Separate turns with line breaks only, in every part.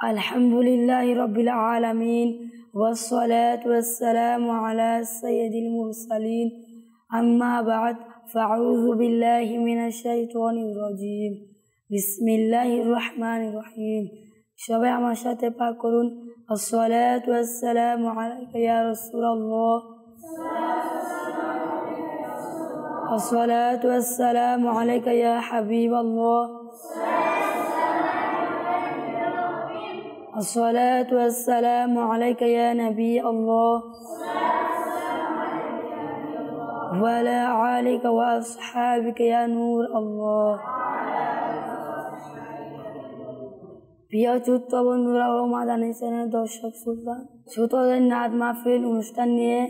আলহামদুলিল্লাহি রাব্বিল আলামিন ওয়াসসালাতু ওয়াসসালামু আলা সাইয়্যিদিল মুরসালিন আম্মা বা'দ ফাআউযু বিল্লাহি মিনাশ শাইতানির রাজীম বিসমিল্লাহির রহমানির রহিম। সবাই আমার সাথে পাঠ করুন, আসসালাতু ওয়াসসালামু আলাইকা ইয়া রাসূলুল্লাহ, আসসালাতু ওয়াসসালামু আলাইকা ইয়া হাবিবাল্লাহ, الصلاة والسلام عليك يا نبي الله وعلى آلك وأصحابك يا نور الله। প্রিয় ছোট্ট বন্ধুরা ও মাদানী চ্যানেল দর্শক শ্রোতাদের নাদ মাহফিল অনুষ্ঠান নিয়ে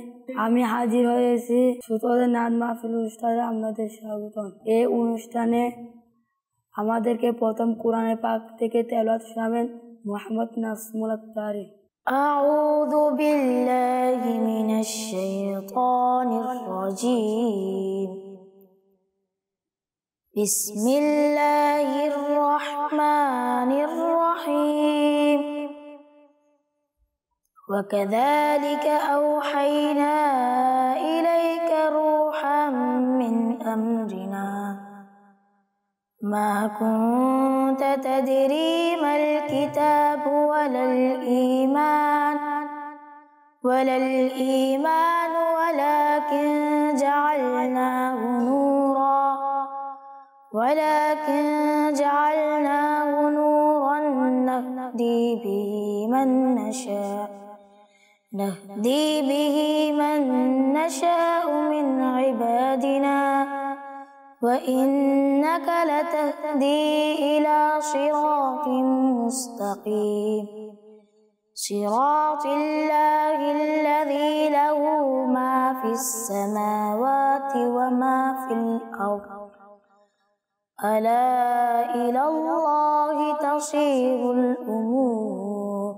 আমি হাজির হয়েছি। শ্রোতাদের নাদ মাহফিল অনুষ্ঠানে আপনাদের স্বাগতম। এই অনুষ্ঠানে আমাদেরকে প্রথম কোরআনের পাক থেকে তেলাওয়াত শোনাবেন মোহাম্মদ নাসমুল আত্তারি।
আউযু বিল্লাহি মিনাশ শাইতানির রাজীম। বিসমিল্লাহির রহমানির রহিম। وكذلك أوحينا إليك روحا من أمرنا ما كنت تدري ما الكتاب ولا الإيمان ولكن جعلناه نورا نهدي به من نشاء من عبادنا وإنك لتهدي إلى صراط مستقيم صراط الله الذي له ما في السماوات وما في الأرض ألا إلى الله تصير الأمور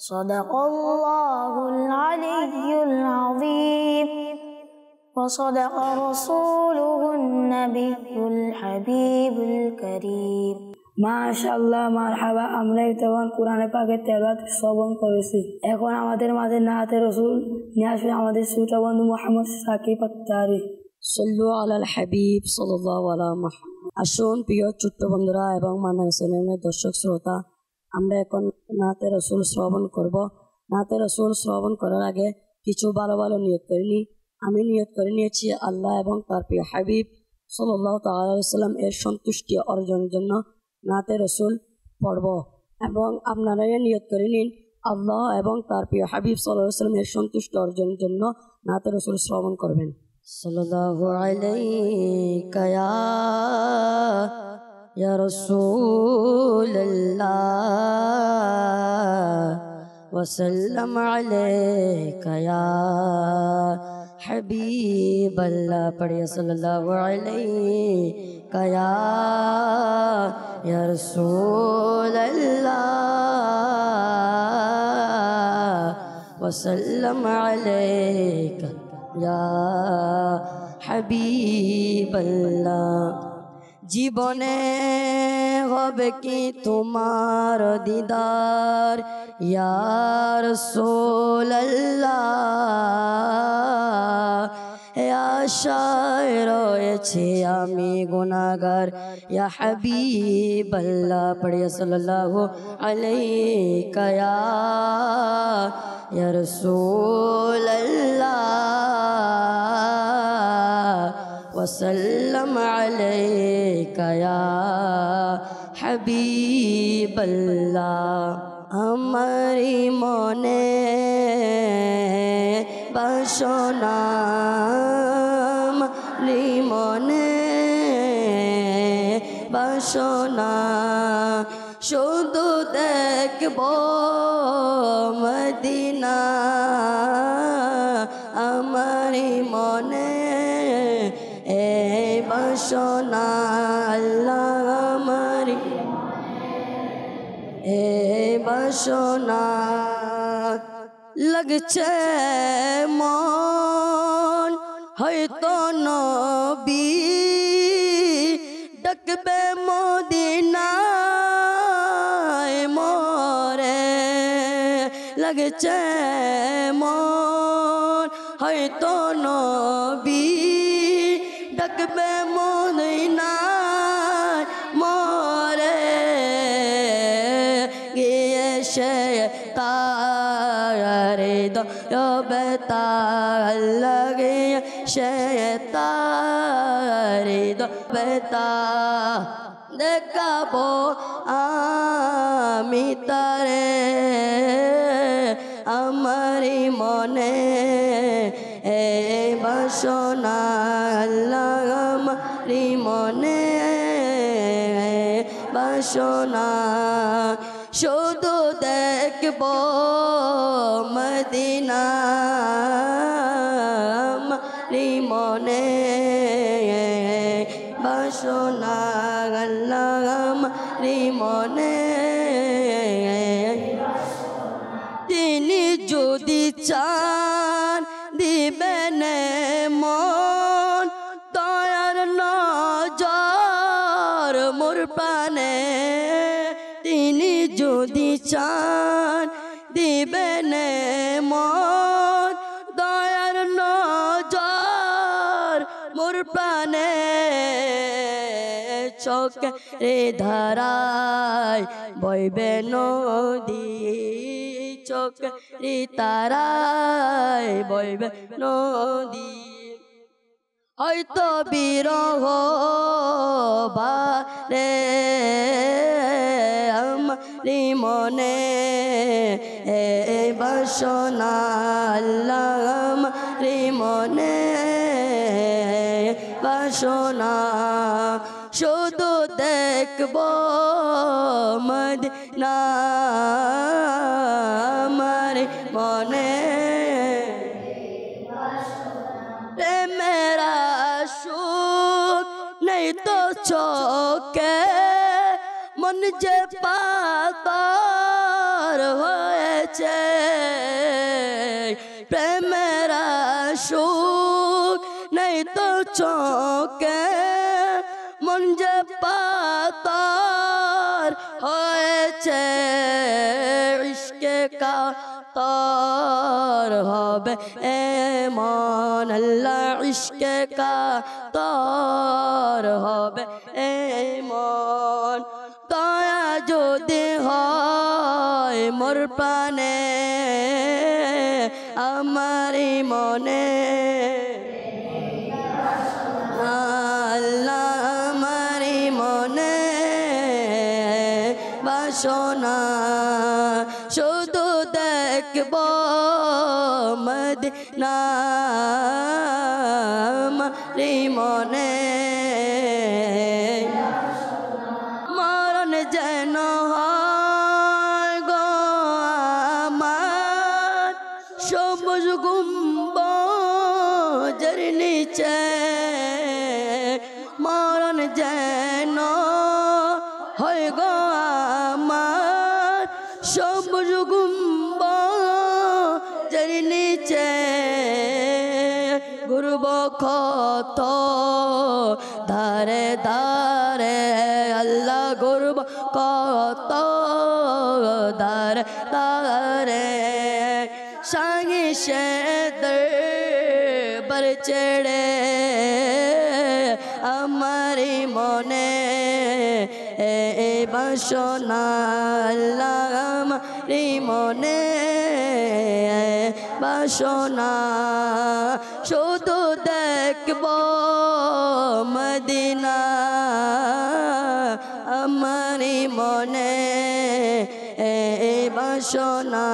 صدق الله العلي العظيم وصدق رسوله النبي الحبيب الكريم।
মাশাআল্লাহ, মারহাবা। আমরা তখন কোরআনে পাকের তেলাওয়াত শ্রবণ করেছি। এখন আমাদের মাঝে নাতে রাসূল নিয়ে আসবে আমাদের ছোট বন্ধু মোহাম্মদ সাকিব আত্তারি।
সাল্লু আলাল হাবিব সাল্লাল্লাহু আলাইহি মুহাম্মদ। আসুন প্রিয় ছোট্ট বন্ধুরা এবং মাদানী চ্যানেলের দর্শক শ্রোতা, আমরা এখন নাতে রাসূল শ্রবণ করব। নাতে রাসূল শ্রবণ করার আগে কিছু ভালো ভালো নিয়ত করে নিই। আমি নিয়ত করে নিয়েছি আল্লাহ এবং তার প্রিয় হাবিব সাল্লাল্লাহু তাআলা আলাইহি ওয়াসাল্লাম এর সন্তুষ্টি অর্জনের জন্য নাতে রাসূল পড়ব, এবং আপনারা নিয়ত করে নিন আল্লাহ এবং তার প্রিয় হাবিব সাল্লাল্লাহু আলাইহি ওয়াসাল্লাম এর সন্তুষ্টি অর্জনের জন্য নাতে রাসূল শ্রবণ করবেন। সাল্লাল্লাহু আলাইকা ইয়া রাসূলুল্লাহ ওয়া সাল্লাম আলাইকা ইয়া حبیب اللہ پڑھیے صلی اللہ علیہ یا رسول اللہ وسلم علیک یا حبیب اللہ। জীবনে হবে কি তোমার দিদার ইয়া রাসূলুল্লাহ, আশায় রয়েছে আমি গুনাহগার ইয়া হাবিবাল্লাহ। পড়িয়া সাল্লাল্লাহু আলাইকা ইয়া রাসূলুল্লাহ وسلم عليك يا حبيب الله। আমারি মনে বাসনা মনে বাসনা শুধু দেখব মদিনা। আমারি মনে বাসনা আল্লাহ আমারি বাসনা লাগছে মন হয়তো নবী ডাকবে মদিনায় মন লাগছে মন হয়তো নবী ডাকবে মদিনায় মরে গিয়ে সে তারে দবে তার লাগিয়ে সে তারে দবে তার দেখাবো আমি তারে আমারি মনে এ বাসনা আল্লাহ আমারি মনে বাসনা শুধু দেখবো মদিনা আমারি মনে বাসনা আল্লাহ আমারি মনে তিনি যদি চান দিবেন মন দয়ার নজর মোর প্রাণে তিনি যদি চান দিবেন মন দয়ার নজর মোর প্রাণে চোখে ধারায় বইবে নদী চোখে তারায় বইবে নদী হয়তো বিরহ বারে আমারি মনে এ বাসনা আল্লাহ আমারি মনে বাসনা শুধু দেখবো মদিনা আমারি মনে প্রেমেরা সুখ নেই তো চোখে মন যে পাগল হয়েছে প্রেমেরা সুখ নেই তো চোখে মন যে পাগল হয়েছে ইশকে কা তর হবে এমন আল্লাহ ইশকে কা তর হবে এমন দয়া যদি হয় মোর প্রাণে আমারি মনে আল্লাহ আমারি মনে বাসনা শুধু দেখবো মদিনা আমারি মনে মরণ যেন হয় গো আমার সবুজ গুম্বজের নিচে মরণ যেন হয় গো আমার সবুজ গুম্বজের নিচে ঘুরব কত ধারে ধারে আল্লাহ ঘুরব কত ধারে ধারে সাঙ্গি সে দরবার ছেড়ে আমারি মনে এ বাসনা আল্লাহ আমারি মনে বাসনা শুধু দেখবো মদিনা আমারি মনে এ বাসনা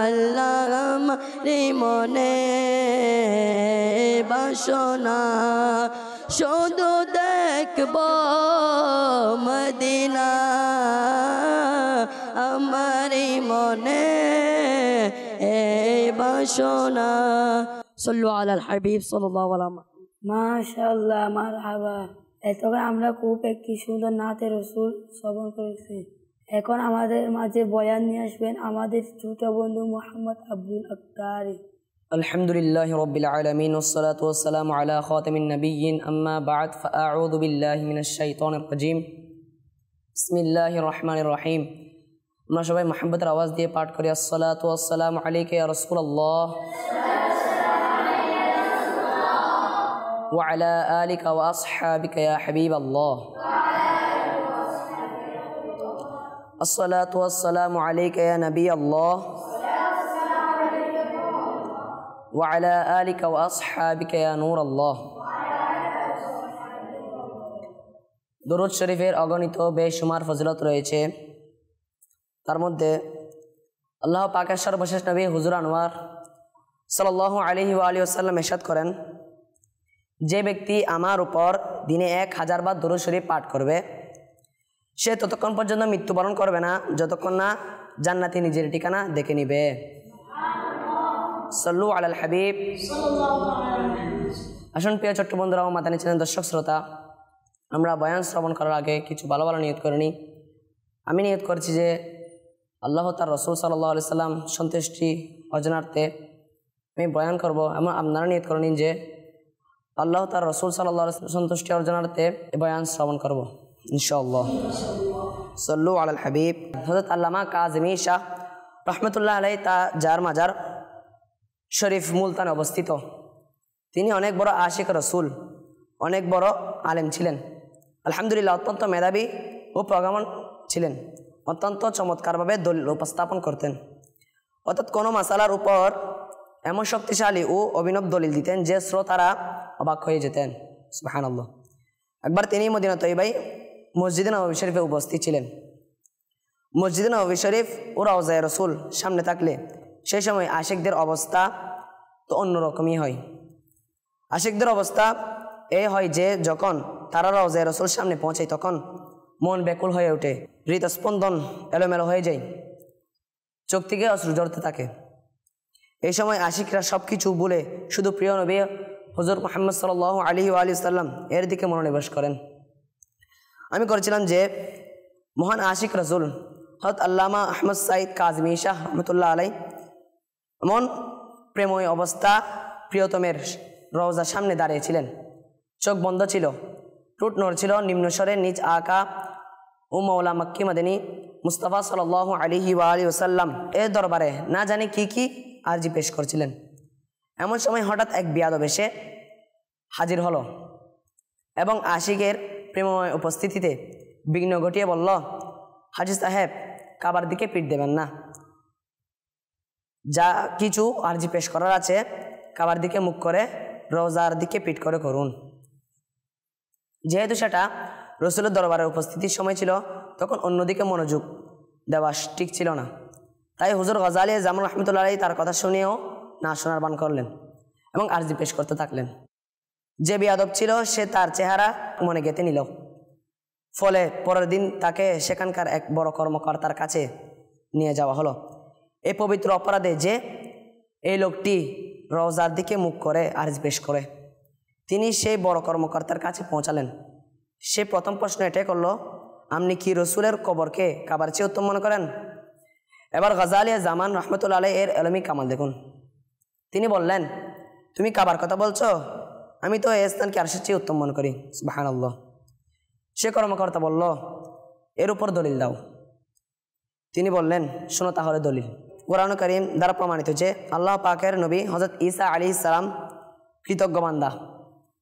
আল্লাহ আমারি মনে বাসনা শুধু দেখবো মদিনা আমারি মনে বাসনা সাল্লু আলাল হাবিব সাল্লাল্লাহু আলাইহি
মাশাআল্লাহ মারহাবা। এতক্ষণ আমরা খুব একটি সুন্দর নাতে রসুল শ্রবণ করেছি। এখন আমাদের মাঝে বয়ান নিয়ে আসবেন আমাদের ছোট বন্ধু মোহাম্মদ আব্দুল আক্তারি।
আলহামদুলিল্লাহি রাব্বিল আলামিন ওয়াসসালাতু ওয়াসসালামু আলা খাতামিন নাবিয়্যিন আম্মা বা'দ ফাআউযু বিল্লাহি মিনাশ শাইতানির রাজীম বিসমিল্লাহির রহমানির রহিম আমরা সবাই মুহাব্বতের আওয়াজ দিয়ে পাঠ করি আসসালাতু ওয়াসসালামু আলাইকা ইয়া রাসূলুল্লাহ ওয়া আলা আলিকা ওয়া আসহাবিকা ইয়া হাবিবাল্লাহ আসসালাতু ওয়াসসালামু আলাইকা ইয়া নবিয়াল্লাহ ওয়া আলা আলিকা ওয়া আসহাবিকা ইয়া নূরাল্লাহ। দরুদ শরীফের অগণিত বেশুমার ফজিলত রয়েছে। তার মধ্যে আল্লাহ পাকের সর্বশেষ নবী হুজুর আনোয়ার সাল্লাল্লাহু আলাইহি ওয়া আলিহি ওয়াসাল্লাম ইরশাদ করেন, যে ব্যক্তি আমার উপর দিনে 1000 বার দরুদ শরীফ পাঠ করবে সে ততক্ষণ পর্যন্ত মৃত্যুবরণ করবে না যতক্ষণ না জান্নাতে নিজের ঠিকানা দেখে নিবে। সাল্লু আলাল হাবিব। আসুন প্রিয় ছোট্ট বন্ধুরা ও মাদানী চ্যানেল দর্শক শ্রোতা, আমরা বয়ান শ্রবণ করার আগে কিছু ভালো ভালো নিয়ত করে নিই। আমি নিয়ত করছি যে আল্লাহ তার রসুল সাল্লাল্লাহু আলাইহি সাল্লাম সন্তুষ্টি অর্জনার্থে আমি বয়ান করব। এবং আপনারা নিয়ত করে নিন যে আল্লাহ তার রসুল সাল্লাল্লাহু আলাইহি সাল্লাম সন্তুষ্টি অর্জনার্থে বয়ান শ্রবণ করব ইনশাআল্লাহ। সাল্লু আলাল হাবিব। হযরত আল্লামা কাযিমি শাহ রহমতুল্লাহ আলাইহি তা যার মাজার শরীফ মুলতানে অবস্থিত। তিনি অনেক বড় আশিক রসুল, অনেক বড় আলেম ছিলেন। আলহামদুলিল্লাহ অত্যন্ত মেধাবী ও প্রজ্ঞামন ছিলেন। অত্যন্ত চমৎকারভাবে দলিল উপস্থাপন করতেন। অর্থাৎ কোনো মাসালার উপর এমন শক্তিশালী ও অভিনব দলিল দিতেন যে শ্রোতারা অবাক হয়ে যেতেন। সুবহানাল্লাহ। একবার তিনি মদিনা তৈবায় মসজিদে নববী শরীফে উপস্থিত ছিলেন। মসজিদে নববী শরীফ ও রওজায়ে রসুল সামনে থাকলে সেই সময় আশিকদের অবস্থা তো অন্যরকমই হয়। আশিকদের অবস্থা এই হয় যে যখন তারা রওজায়ে রসুল সামনে পৌঁছায় তখন মন ব্যাকুল হয়ে ওঠে, হৃদস্পন্দন এলোমেলো হয়ে যায়, চোখ থেকে অশ্রু ঝরতে থাকে। এই সময় আশিকরা সব কিছু ভুলে শুধু প্রিয় নবী হুজুর মুহাম্মদ সাল্লাল্লাহু আলাইহি ওয়া আলিহি সাল্লাম এর দিকে মনোনিবেশ করেন। আমি করেছিলাম যে মহান আশিক রসুল হযরত আল্লামা আহমদ সাঈদ কাযিমি শাহ রহমতুল্লাহ আলাইহি এমন প্রেমময় অবস্থা প্রিয়তমের রওজার সামনে দাঁড়িয়েছিলেন। চোখ বন্ধ ছিল, টুট নড়ছিল নিম্নস্বরে নিজ আকা ও মৌলা মক্কি মদনী মুস্তাফা সাল্লাল্লাহু আলাইহি ওয়া আলিহি ওয়াসাল্লাম এর দরবারে না জানি কি আরজি পেশ করছিলেন। এমন সময় হঠাৎ এক বিয়াদব এসে হাজির হলো এবং আশিকের প্রেমময় উপস্থিতিতে বিঘ্ন ঘটিয়ে বলল, হাজী সাহেব কাবার দিকে পিঠ দেবেন না, যা কিছু আরজি পেশ করার আছে কাবার দিকে মুখ করে রওজার দিকে পিঠ করে করুন। যেহেতু সেটা রসুলের দরবারের উপস্থিতির সময় ছিল তখন অন্যদিকে মনোযোগ দেওয়া ঠিক ছিল না। তাই হুজুর গজালি জামান রহমতুল্লাহ আলাইহি তার কথা শুনেও না শোনার বান করলেন এবং আরজি পেশ করতে থাকলেন। যে বেয়াদব ছিল সে তার চেহারা মনে গেঁথে নিল। ফলে পরের দিন তাকে সেখানকার এক বড় কর্মকর্তার কাছে নিয়ে যাওয়া হলো। এই পবিত্র অপরাধে যে এই লোকটি রওজার দিকে মুখ করে আরজি পেশ করে, তিনি সেই বড় কর্মকর্তার কাছে পৌঁছালেন। সে প্রথম প্রশ্ন এটাই করলো, আপনি কি রসুলের কবরকে কাবার চেয়ে উত্তম মনে করেন? এবার গজালি জামান রহমতুল্লাহ আলাইহি এর এলমি কামাল দেখুন। তিনি বললেন, তুমি কাবার কথা বলছো? আমি তো এই স্থানকে আরশের চেয়ে উত্তম মনে করি। সুবহানাল্লাহ। সে কর্মকর্তা বলল, এর উপর দলিল দাও। তিনি বললেন, শোনো তাহলে দলিল। কোরআন কারীম দ্বারা প্রমাণিত যে আল্লাহ পাকের নবী হযরত ঈসা আলাইহিস সালাম কৃতজ্ঞ বান্দা।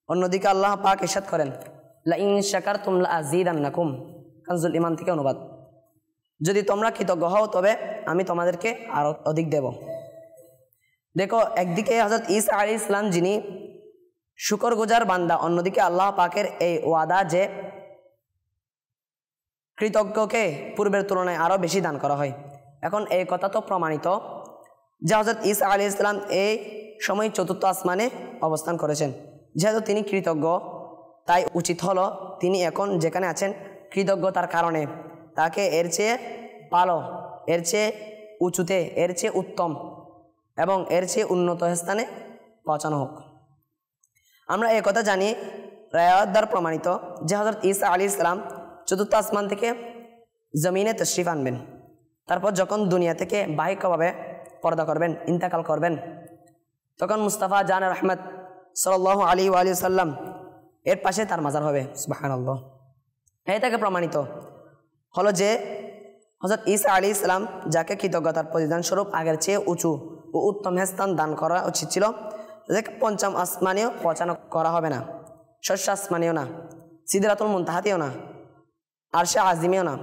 অন্যদিকে আল্লাহ পাক ইরশাদ করেন, লা ইন শাকারতুম লা আযীদান্নাকুম, কানজুল ঈমান থেকে অনুবাদ। যদি তোমরা কৃতজ্ঞ হও তবে আমি তোমাদেরকে আরো অধিক দেব। দেখো, একদিকে হযরত ঈসা আলাইহিস সালাম যিনি শুকরগুজার বান্দা, অন্যদিকে আল্লাহ পাকের এই ওয়াদা যে কৃতজ্ঞকে পূর্বের তুলনায় আরো বেশি দান করা হয়। এখন এই কথা তো প্রমাণিত যে হযরত ঈসা আলাইহিস সালাম এই সময় চতুর্থ আসমানে অবস্থান করেছেন। যেহেতু তিনি কৃতজ্ঞ, তাই উচিত হলো তিনি এখন যেখানে আছেন কৃতজ্ঞতার কারণে তাকে এর চেয়ে ভালো, এর চেয়ে উঁচুতে, এর চেয়ে উত্তম এবং এর চেয়ে উন্নত স্থানে পৌঁছানো হোক। আমরা এই কথা জানি রায়াত দ্বারা প্রমাণিত যে হযরত ঈসা আলাইহিস সালাম চতুর্থ আসমান থেকে জমিনে তশরিফ আনবেন। তারপর যখন দুনিয়া থেকে বাহিকভাবে পর্দা করবেন, ইন্তেকাল করবেন, তখন মুস্তাফা জান রহমত সাল্লাল্লাহু আলাইহি ওয়া আলিহি সাল্লাম এর পাশে তার মাজার হবে। সুবহানাল্লাহ। এই থেকে প্রমাণিত হলো যে হযরত ঈসা আলাইহিস সালাম যাকে কৃতজ্ঞতার প্রতিদান স্বরূপ আগের চেয়ে উঁচু ও উত্তম স্থান দান করা উচিত ছিল, যাকে পঞ্চম আসমানেও পৌঁছানো করা হবে না, ষষ্ঠ আসমানেও না, সিদরাতুল মুনতাহাতেও না, আরশে আজিমেও না,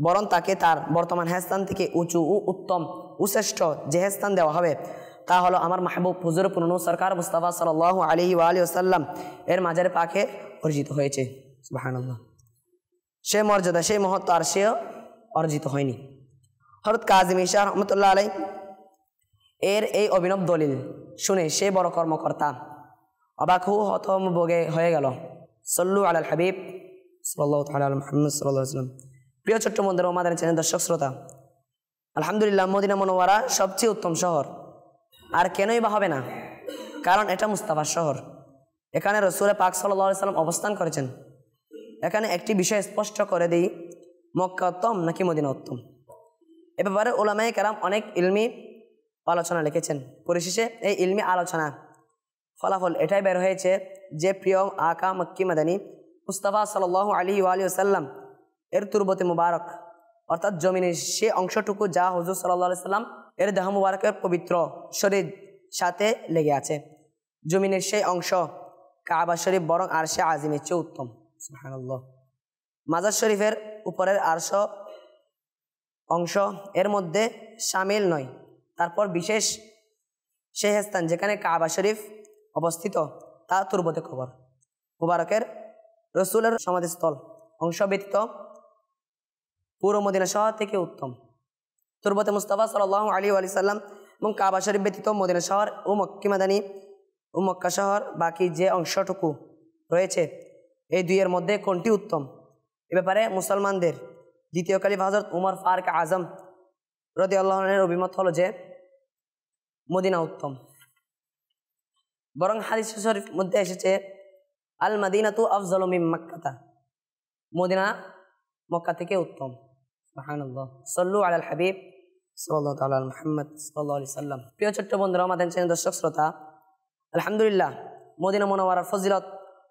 বরং তাকে তার বর্তমান স্থান থেকে উঁচু ও উত্তম ও শ্রেষ্ঠ যে স্থান দেওয়া হবে তা হলো আমার মাহবুব হুজুর পুরনো সরকার মুস্তাফা সাল্লাল্লাহু আলাইহি ওয়া আলিহি ওয়াসাল্লাম এর মাজারে পাকে অর্জিত হয়েছে। সুবহানাল্লাহ। সে মর্যাদা সেই মহত্ব আর সেও অর্জিত হয়নি। হযরত কাজী ঈসা রহমতুল্লাহ আলাইহি এর এই অভিনব দলিল শুনে সে বড় কর্মকর্তা অবাক হতভম্ব হয়ে গেল। সল্লু আলাল হাবিব সাল্লাল্লাহু তাআলা আলা মুহাম্মদ সাল্লাল্লাহু আলাইহি ওয়াসাল্লাম। প্রিয় ছোট্ট বন্ধুরা ও মাদানী চ্যানেল দর্শক শ্রোতা, আলহামদুলিল্লাহ মদিনা মুনাওয়ারা সবচেয়ে উত্তম শহর। আর কেনই বা হবে না, কারণ এটা মুস্তাফার শহর। এখানে রাসূল পাক সাল্লাল্লাহু আলাইহি ওয়াসাল্লাম অবস্থান করেছেন। এখানে একটি বিষয় স্পষ্ট করে দিই, মক্কা উত্তম নাকি মদিনা উত্তম। এ ব্যাপারে উলামায়ে কেরাম অনেক ইলমি আলোচনা লিখেছেন। পরিশেষে এই ইলমি আলোচনা ফলাফল এটাই বের হয়েছে যে প্রিয় আকা মক্কি মাদানী মুস্তাফা সাল্লাল্লাহু আলাইহি ওয়া আলিহি ওয়াসাল্লাম এর তুরবতে মুবারক অর্থাৎ জমিনের সে অংশটুকু যা হুজুর সাল্লাল্লাহু আলাইহি সাল্লাম এর দেহ মুবারকের পবিত্র শরীর সাথে লেগে আছে, জমিনের সেই অংশ কাবা শরীফ বরং আরশে আজিমের চেয়ে উত্তম। সুবহানাল্লাহ। মাজার শরীফের উপরের আরশ অংশ এর মধ্যে শামিল নয়। তারপর বিশেষ সেই স্থান যেখানে কাবা শরীফ অবস্থিত তা তুরবতে কবর মুবারকের রসুলের সমাধিস্থল অংশ ব্যতীত পুরো মদিনা শহর থেকে উত্তম। তুরবতে মুস্তাফা সাল্লাল্লাহু আলাইহি ওয়া সাল্লাম এবং কাবা শরীফ ব্যতীত মদিনা শহর ও মক্কি মাদানী ও মক্কা শহর বাকি যে অংশটুকু রয়েছে এই দুইয়ের মধ্যে কোনটি উত্তম? এ ব্যাপারে মুসলমানদের দ্বিতীয় খলিফা হযরত উমর ফারুক আজম রাদিয়াল্লাহু আনহুর অভিমত হলো যে মদিনা উত্তম। বরং হাদিস শরীফ মধ্যে এসেছে আল মাদিনাতু আফজালু মিন মক্কাতা, মদিনা মক্কা থেকে উত্তম। সুবহানাল্লাহ। সাল্লু আলাল হাবিব সাল্লাল্লাহু তাআলা আলা মুহাম্মদ সাল্লাল্লাহু আলাইহি সাল্লাম। প্রিয় ছোট্ট বন্ধুরা আমাদের চ্যানেল দর্শক শ্রোতা, আলহামদুলিল্লাহ মদিনা মুনাওয়ারার ফজিলত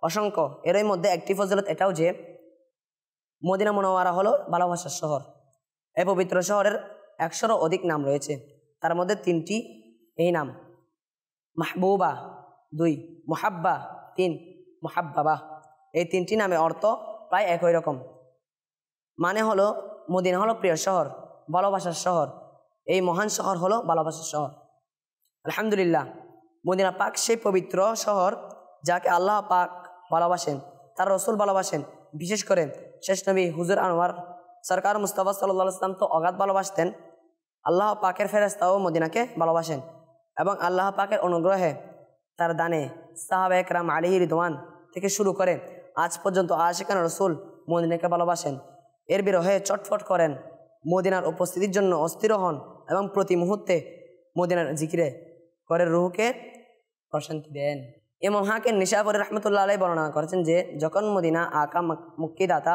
অসংখ্য। এরই মধ্যে একটি ফজিলত এটাও যে মদিনা মুনাওয়ারা হলো ভালোবাসার শহর। এই পবিত্র শহরের 100-এরও অধিক নাম রয়েছে। তার মধ্যে 3টি এই নাম, মাহবুবা 2, মুহাব্বা 3, মুহাব্বাবা। এই 3টি নামে অর্থ প্রায় একই রকম। মানে হলো মদিনা হলো প্রিয় শহর, ভালোবাসার শহর। এই মহান শহর হলো ভালোবাসার শহর। আলহামদুলিল্লাহ মদিনা পাক সেই পবিত্র শহর যাকে আল্লাহ পাক ভালোবাসেন, তার রসুল ভালোবাসেন। বিশেষ করে শেষ নবী হুজুর আনোয়ার সরকার মুস্তাফা সাল্লাল্লাহু আলাইহি ওয়াসাল্লাম তো অগাধ ভালোবাসতেন। আল্লাহ পাকের ফেরেশতাও মদিনাকে ভালোবাসেন এবং আল্লাহ পাকের অনুগ্রহে তার দানে সাহাবা একরাম আলাইহি রিদওয়ান থেকে শুরু করে আজ পর্যন্ত আশিকান রসুল মদিনাকে ভালোবাসেন। এর বিরহে চটফট করেন, মদিনার উপস্থিতির জন্য অস্থির হন এবং প্রতি মুহূর্তে মদিনার জিকিরে করে রুহকে প্রশান্তি দেন। ইমাম হাকিম নিশাপুরী রহমতুল্লাহ আলাইহি বর্ণনা করেছেন যে যখন মদিনা আকা মক্কি দাতা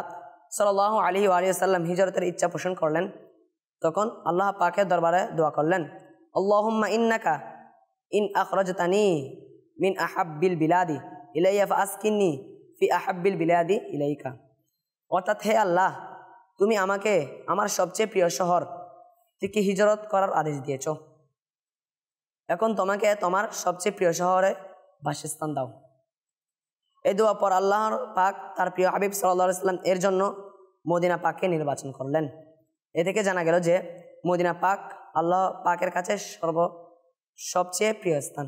সাল্লাল্লাহু আলাইহি ওয়া সাল্লাম হিজরতের ইচ্ছা পোষণ করলেন, তখন আল্লাহ পাকের দরবারে দোয়া করলেন, আল্লাহুম্মা ইন্নাকা ইন আখরাজতানি মিন আহাব্বিল বিলাদি ইলাইয়া ফাসকিননি ফি আহাব্বিল বিলাদি ইলাইকা। অর্থাৎ হে আল্লাহ, তুমি আমাকে আমার সবচেয়ে প্রিয় শহর থেকে হিজরত করার আদেশ দিয়েছ, এখন তোমাকে তোমার সবচেয়ে প্রিয় শহরে বাসস্থান দাও। এই দোয়া পর আল্লাহর পাক তার প্রিয় হাবিব সাল্লাল্লাহু আলাইহি ওয়াসাল্লাম এর জন্য মদিনা পাককে নির্বাচন করলেন। এ থেকে জানা গেল যে মদিনা পাক আল্লাহ পাকের কাছে সবচেয়ে প্রিয় স্থান।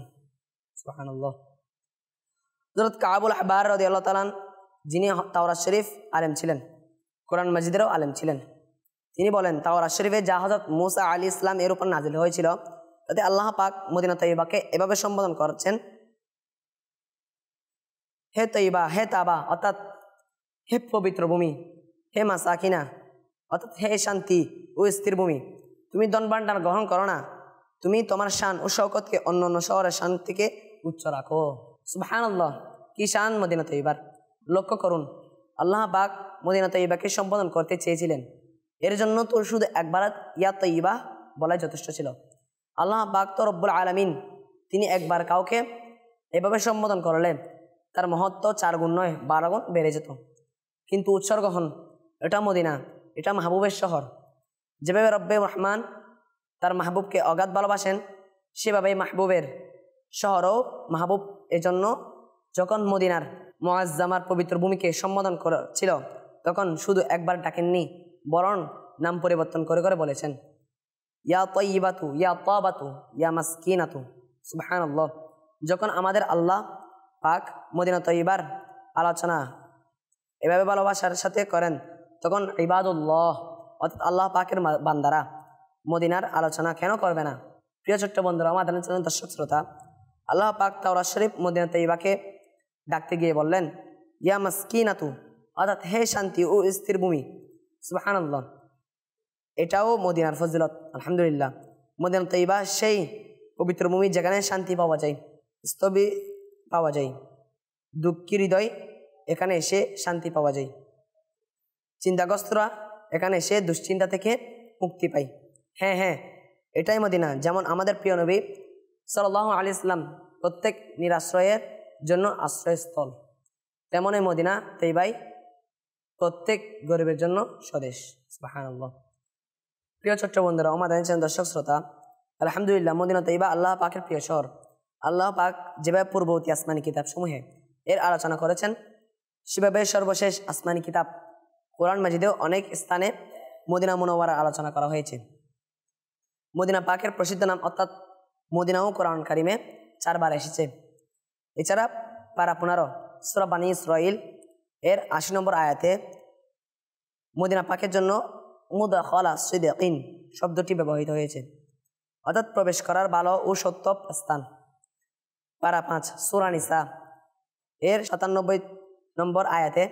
সুবহানাল্লাহ। হযরত কাবুল আহবার রাদিয়াল্লাহু তাআলা যিনি তাওরাত শরীফ আলেম ছিলেন, কোরআন মাজিদেরও আলেম ছিলেন, তিনি বলেন তাওরাত শরীফে যা হযরত মুসা আলাইহিস সালাম এর উপর নাজিল হয়েছিল তাতে আল্লাহ পাক মদিনা তৈয়বাকে এভাবে সম্বোধন করছেন, হে তৈবা, হে তাবা অর্থাৎ হে পবিত্র ভূমি, হে মাসাকিনা অর্থাৎ হে শান্তি ও স্থির ভূমি, তুমি ধন ভাণ্ডার গ্রহণ করো না, তুমি তোমার শান ও শওকতকে অন্য অন্য শহরের শান থেকে উচ্চ রাখো। সুবহানাল্লাহ, কি শান মদিনা তৈবার। লক্ষ্য করুন, আল্লাহ পাক মদিনা তৈবাকে সম্বোধন করতে চেয়েছিলেন, এর জন্য তো শুধু একবার ইয়া তৈবা বলাই যথেষ্ট ছিল। আল্লাহ পাক তো রব্বুল আলামিন, তিনি একবার কাউকে এভাবে সম্বোধন করলে তার মহত্ব 4 গুণ নয় 12 গুণ বেড়ে যেত। কিন্তু উৎসর্গ হন, এটা মদিনা, এটা মাহবুবের শহর, যেভাবে রব্বে রহমান তার মাহবুবকে অগাধ ভালোবাসেন, সেভাবেই মাহবুবের শহরও মাহবুব এজন্য যখন মদিনার মুআজ্জামার পবিত্র ভূমিকে সম্বোধন করেছিল তখন শুধু একবার ডাকেননি, বরং নাম পরিবর্তন করে করে বলেছেন ইয়া তয়্যিবাতু, ইয়া তাবাতু, ইয়া মাসকিনাতু। সুবহানাল্লাহ। যখন আমাদের আল্লাহ পাক মদিনা তয়্যিবার আলোচনা এভাবে ভালোবাসার সাথে করেন তখন ইবাদুল্লাহ অর্থাৎ আল্লাহ পাকের বান্দারা মদিনার আলোচনা কেন করবে না? প্রিয় ছোট্ট বন্ধুরা, আমাদের চ্যানেল দর্শক শ্রোতা, আল্লাহ পাক তাওরাত শরীফ মদিনা তয়্যিবাকে ডাকতে গিয়ে বললেন ইয়া মাসকিনাতু, অর্থাৎ হে শান্তি ও স্থির ভূমি। সুবহানাল্লাহ। এটাও মদিনার ফজিলত। আলহামদুলিল্লাহ। মদিনা তয়্যিবা সেই পবিত্র ভূমি যেখানে শান্তি পাওয়া যায়, স্থবি পাওয়া যায়, দুঃখী হৃদয় এখানে এসে শান্তি পাওয়া যায়, চিন্তাগ্রস্তরা এখানে এসে দুশ্চিন্তা থেকে মুক্তি পায়। হ্যাঁ, এটাই মদিনা। যেমন আমাদের প্রিয় নবী সাল্লাল্লাহু আলাইহি ওয়াসাল্লাম প্রত্যেক নিরাশ্রয়ের জন্য আশ্রয়স্থল, তেমনই মদিনা তয়্যিবাই প্রত্যেক গরিবের জন্য স্বদেশ। সুবহানাল্লাহ। প্রিয় ছোট্ট বন্ধুরা, আমাদের দর্শক শ্রোতা, আলহামদুলিল্লাহ মদিনা তয়্যিবা আল্লাহ পাকের প্রিয় শহর। আল্লাহ পাক যেভাবে পূর্ববর্তী আসমানি কিতাব সমূহে এর আলোচনা করেছেন, সেভাবে সর্বশেষ আসমানি কিতাব কোরআন মাজিদেও অনেক স্থানে মদিনা মুনাওয়ারার আলোচনা করা হয়েছে। মদিনা পাকের প্রসিদ্ধ নাম অর্থাৎ মদিনাও কোরআন কারিমে 4 বার এসেছে। এছাড়া পারা 15 সূরা বানী ইসরাঈল এর 80 নম্বর আয়াতে মদিনা পাকের জন্য মুদাখালা সিদকিন শব্দটি ব্যবহৃত হয়েছে, অর্থাৎ প্রবেশ করার ভালো ও সত্য স্থান। পারা 5 সূরা নিসা এর 97 নম্বর আয়াতে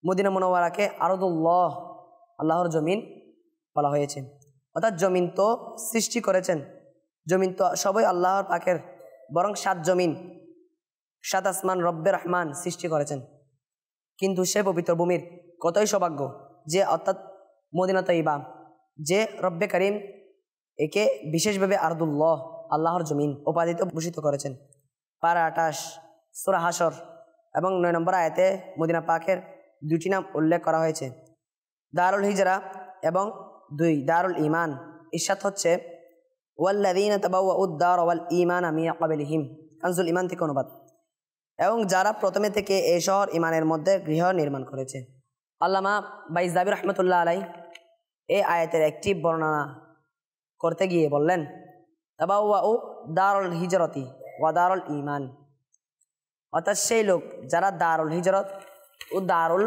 মদিনা মুনাওয়ারাকে আরদুল্লাহ, আল্লাহর জমিন বলা হয়েছে, অর্থাৎ জমিন তো সৃষ্টি করেছেন, জমিন তো সবই আল্লাহর পাকের, বরং 7 জমিন 7 আসমান রব্বে রহমান সৃষ্টি করেছেন। কিন্তু সে পবিত্র ভূমির কতই সৌভাগ্য যে অর্থাৎ মদিনা তয়্যিবা যে রব্বে করিম একে বিশেষভাবে আরদুল্লাহ, আল্লাহর জমিন উপাধিতে ভূষিত করেছেন। পারা 28 সূরা হাশর এবং 9 নম্বর আয়াতে মদিনা পাকের 2টি নাম উল্লেখ করা হয়েছে, দারুল হিজরা এবং 2 দারুল ঈমান। ইরশাদ হচ্ছে ওয়াল্লাযীনা তাবাওয়াউদ দার ওয়াল ঈমানা মিন ক্বাবলিহিম, কানজুল ঈমান থেকে অনুবাদ, এবং যারা প্রথমে থেকে এই শহর ঈমানের মধ্যে গৃহ নির্মাণ করেছে। আল্লামা বাইজাবি রহমতুল্লাহ আলাই এই আয়াতের একটি বর্ণনা করতে গিয়ে বললেন তাবাওয়াউ দারুল হিজরতি ওয়া দারুল ঈমান, অর্থাৎ সেই লোক যারা দারুল হিজরত ও দারুল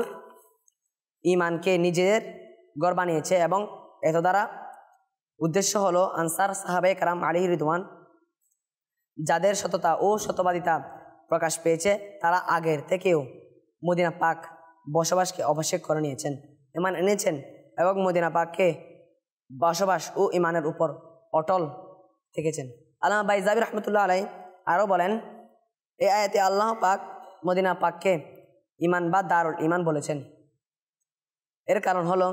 ঈমানকে নিজের ঘর বানিয়েছে, এবং এত দ্বারা উদ্দেশ্য হলো আনসার সাহাবায়ে কেরাম আলাইহির রিদওয়ান, যাদের সততা ও সত্যবাদিতা প্রকাশ পেয়েছে, তারা আগের থেকেও মদিনা পাক বসবাসকে আবশ্যক করে নিয়েছেন, ঈমান এনেছেন এবং মদিনা পাককে বসবাস ও ঈমানের উপর অটল থেকেছেন। আল্লামা বাইজাবি রহমতুল্লাহ আলাই আরও বলেন এই আয়াতে আল্লাহ পাক মদিনা পাককে ঈমান বা দারুল ঈমান বলেছেন। এর কারণ হলো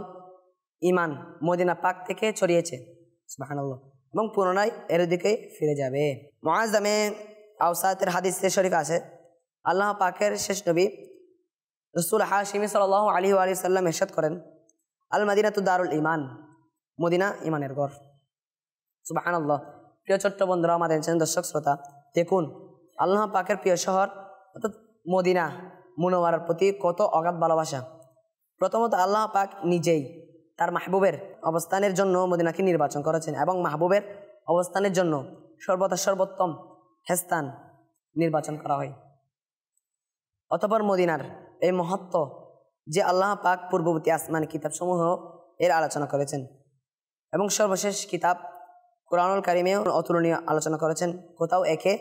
ঈমান মদিনা পাক থেকে ছড়িয়েছে, সুবহানাল্লাহ, এবং পুনরায় এর দিকে ফিরে যাবে। মুআজ্জামে আওসাতের হাদিসে শরীফ আছে আল্লাহ পাকের শেষ নবী রাসূল হাশিমি সাল্লাল্লাহু আলাইহি ওয়া সাল্লাম ইরশাদ করেন আল মাদিনাতু দারুল ঈমান, মদিনা ঈমানের ঘর। সুবহানাল্লাহ। প্রিয় ছোট্ট বন্ধুরা, আমাদের দর্শক শ্রোতা, দেখুন আল্লাহ পাকের প্রিয় শহর অর্থাৎ মদিনা মুনাওয়ারার প্রতি কত অগাধ ভালোবাসা। প্রথমত আল্লাহ পাক নিজেই তার মাহবুবের অবস্থানের জন্য মদিনাকে নির্বাচন করেছেন, এবং মাহবুবের অবস্থানের জন্য সর্বদা সর্বোত্তম স্থান নির্বাচন করা হয়। অতঃপর মদিনার এই মহত্ব যে আল্লাহ পাক পূর্ববর্তী আসমানি কিতাব সমূহ এর আলোচনা করেছেন, এবং সর্বশেষ কিতাব কোরআনুল কারিমেও অতুলনীয় আলোচনা করেছেন। কোথাও একে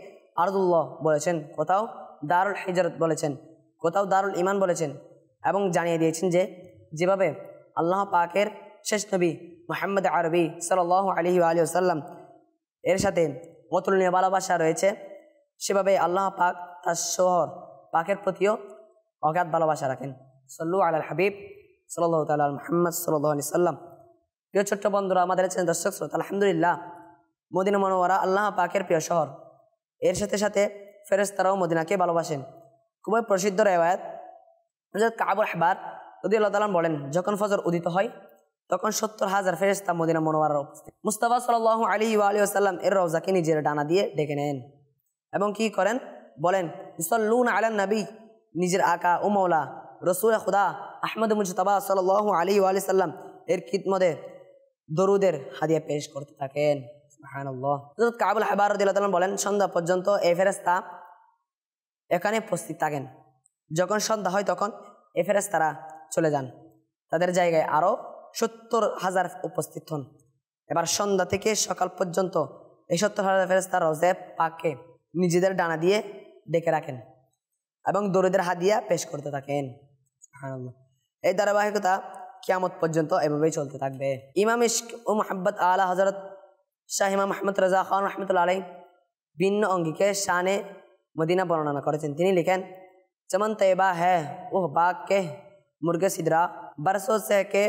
আরদুল্লাহ বলেছেন, কোথাও দারুল হিজরত বলেছেন, কোথাও দারুল ঈমান বলেছেন, এবং জানিয়ে দিয়েছেন যে যেভাবে আল্লাহ পাকের শেষ নবী মুহাম্মদ আরবি সাল্লাল্লাহু আলাইহি ওয়া সাল্লাম এর সাথে অতুলনীয় ভালোবাসা রয়েছে, সেভাবে আল্লাহ পাক তার শহর পাকের প্রতিও অগাধ ভালোবাসা রাখেন। সাল্লু আলাল হাবিব সাল্লাল্লাহু তাআলা মুহাম্মদ সাল্লাল্লাহু আলাইহি সাল্লাম। প্রিয় ছোট্ট বন্ধুরা, আমাদের দর্শক শ্রোতা, আলহামদুলিল্লাহ মদিনা মুনাওয়ারা আল্লাহ পাকের প্রিয় শহর। এর সাথে সাথে ফেরেশতারাও মদিনাকে ভালোবাসেন। খুবই প্রসিদ্ধ রিওয়ায়াত হযরত কাব আহবার রাদিয়াল্লাহু তাআলা বলেন, যখন ফজর উদিত হয় তখন 70,000 ফেরেশতা মদিনা মুনাওয়ারায় উপস্থিত। মুস্তাফা সাল্লাল্লাহু আলাইহি ওয়া আলিহি ওয়াসাল্লাম এর রওজাকে নিজের ডানা দিয়ে ডেকে নেন এবং কি করেন বলেন, ইসাল্লুনা আলান নবী, নিজের আকা ও মওলা রাসূল খুদা আহমদ মুজতবা সাল্লাল্লাহু আলাইহি ওয়া আলিহি সাল্লাম এর খিদমতে দরুদের হাদিয়া পেশ করতে থাকেন। সুবহানাল্লাহ। হযরত কাবুল আহবার রাদিয়াল্লাহু তাআলা বলেন, সন্ধ্যা পর্যন্ত এই ফেরেশতা এখানে উপস্থিত থাকেন। যখন সন্ধ্যা হয় তখন এই ফেরেশতারা চলে যান, তাদের জায়গায় আরো 70,000 উপস্থিত হন। এবার সন্ধ্যা থেকে সকাল পর্যন্ত এই 70,000 ফেরেশতা রওজা পাককে নিজেদের ডানা দিয়ে ডেকে রাখেন এবং দরুদের হাদিয়া পেশ করতে থাকেন। সুবহানাল্লাহ। এই ধারাবাহিকতা কিয়ামত পর্যন্ত এভাবেই চলতে থাকবে। ইমাম ইশক ও মুহাব্বত আলা হযরত শাহ ইমাম আহমদ রাজা খান রাহমাতুল্লাহ আলাইহি ভিন্ন অঙ্গিকে শানে মদিনা বর্ণনা করেছেন। তিনি লিখেন, चमन तैयबा है वह बाग के मुर्गे सिदरा बरसों से के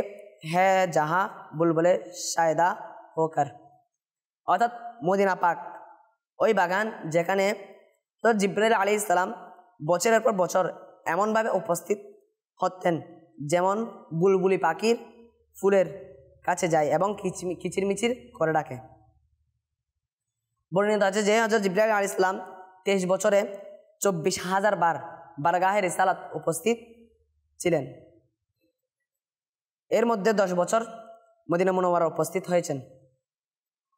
है जहाँ बुलबुले शायदा होकर। অর্থাৎ মদিনা পাক ওই বাগান যেখানে তো জিবরাইল আলাইহিস সালাম বছরের পর বছর এমনভাবে উপস্থিত হতেন যেমন বুলবুলি পাখির ফুলের কাছে যায় এবং কিচিরমিচির করে ডাকে। বর্ণিত আছে যে হযরত জিবরাইল আলাইহিস সালাম 23 বছরে 24,000 বার বারগাহে রিসালাত উপস্থিত ছিলেন। এর মধ্যে 10 বছর মদিনা মুনাওয়ারা উপস্থিত হয়েছেন।